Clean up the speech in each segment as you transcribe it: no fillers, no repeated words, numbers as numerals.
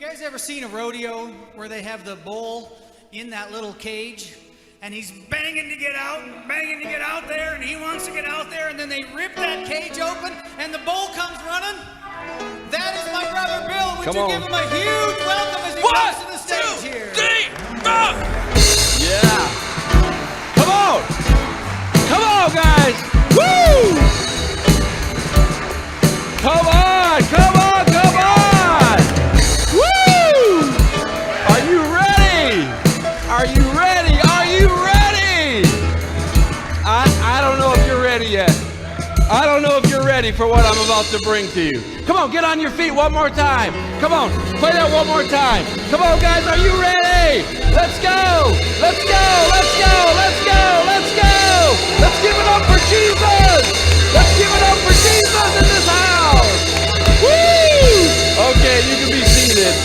guys ever seen a rodeo where they have the bull in that little cage and he's banging to get out there, and he wants to get out there, and then they rip that cage open and the bull comes running? That is my brother Bill. Would you give him a huge welcome as he comes to the stage here? 1, 2, 3, 4. Yeah. Come on. Come on, guys. Woo! Come on. Come on. Come on. Woo! Are you ready? Are you ready? Are you ready? I don't know if you're ready yet. I don't know if you're ready for what I'm about to bring to you. Come on, get on your feet one more time. Come on, play that one more time. Come on, guys, are you ready? Let's go. Let's go. Let's go. Let's go. Let's go. Let's give it up for Jesus. Let's give it up for Jesus in this house. Woo! Okay, you can be seated.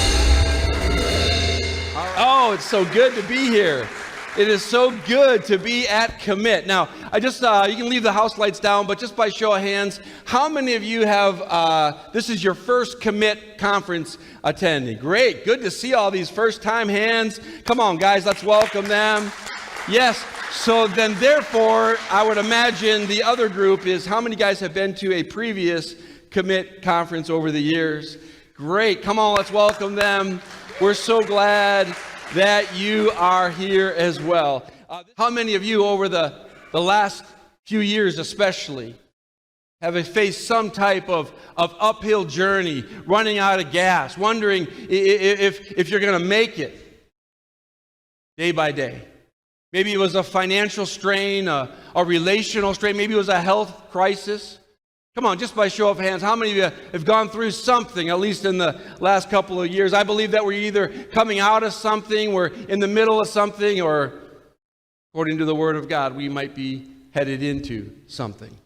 Oh, it's so good to be here. It is so good to be at Commit. Now, I just, you can leave the house lights down, but just by show of hands, how many of you have, this is your first Commit conference attending? Great, good to see all these first-time hands. Come on, guys, let's welcome them. Yes, so then therefore, I would imagine the other group is, how many guys have been to a previous Commit conference over the years? Great, come on, let's welcome them. We're so glad that you are here as well. How many of you over the last few years especially have faced some type of uphill journey, running out of gas, wondering if you're going to make it day by day? Maybe it was a financial strain, a relational strain, maybe it was a health crisis. Come on, just by show of hands, how many of you have gone through something, at least in the last couple of years? I believe that we're either coming out of something, we're in the middle of something, or according to the Word of God, we might be headed into something.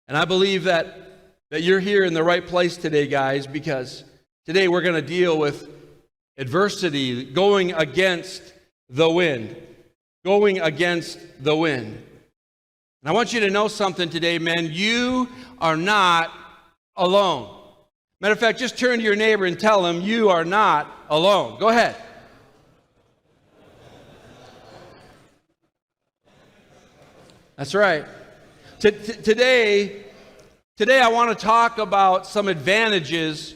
And I believe that you're here in the right place today, guys, because today we're going to deal with adversity, going against the wind. Going against the wind. And I want you to know something today, man. You are not alone. Matter of fact, just turn to your neighbor and tell him you are not alone. Go ahead. That's right. Today I want to talk about some advantages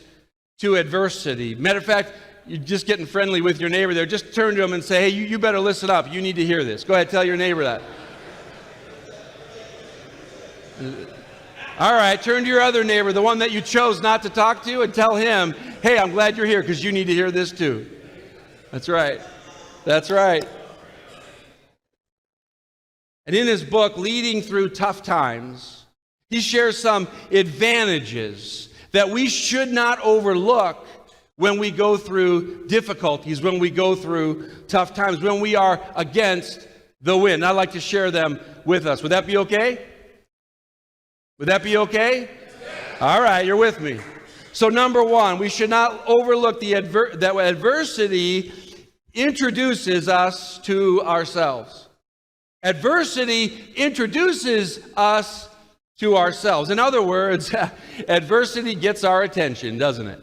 to adversity. Matter of fact, you're just getting friendly with your neighbor there. Just turn to him and say, hey, you better listen up. You need to hear this. Go ahead, tell your neighbor that. All right, turn to your other neighbor, the one that you chose not to talk to, and tell him, hey, I'm glad you're here because you need to hear this too. That's right. That's right. And in his book, Leading Through Tough Times, he shares some advantages that we should not overlook when we go through difficulties, when we go through tough times, when we are against the wind. I'd like to share them with us. Would that be okay? Would that be okay? Yes. All right, you're with me. So number one, we should not overlook that adversity introduces us to ourselves. Adversity introduces us to ourselves. In other words, adversity gets our attention, doesn't it?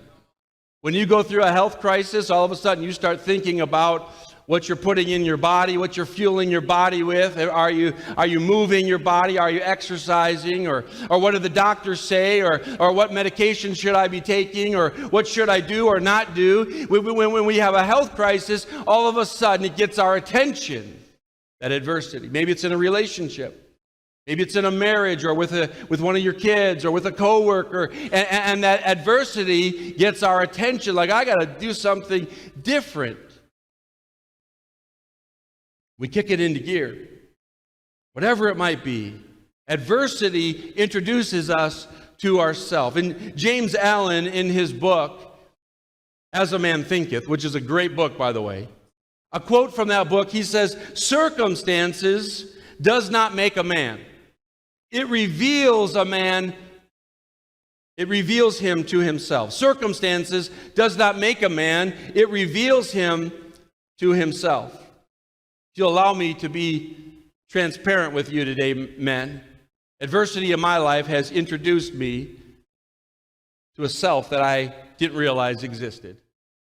When you go through a health crisis, all of a sudden you start thinking about what you're putting in your body, what you're fueling your body with. Are you moving your body? Are you exercising? Or what do the doctors say? Or what medication should I be taking? Or what should I do or not do? When we have a health crisis, all of a sudden it gets our attention, that adversity. Maybe it's in a relationship. Maybe it's in a marriage, or with one of your kids, or with a coworker, and that adversity gets our attention. Like, I got to do something different. We kick it into gear. Whatever it might be, adversity introduces us to ourselves. And James Allen, in his book, As a Man Thinketh, which is a great book, by the way, a quote from that book, he says, circumstances does not make a man. It reveals a man, it reveals him to himself. Circumstances does not make a man, it reveals him to himself. If you'll allow me to be transparent with you today, men, adversity in my life has introduced me to a self that I didn't realize existed.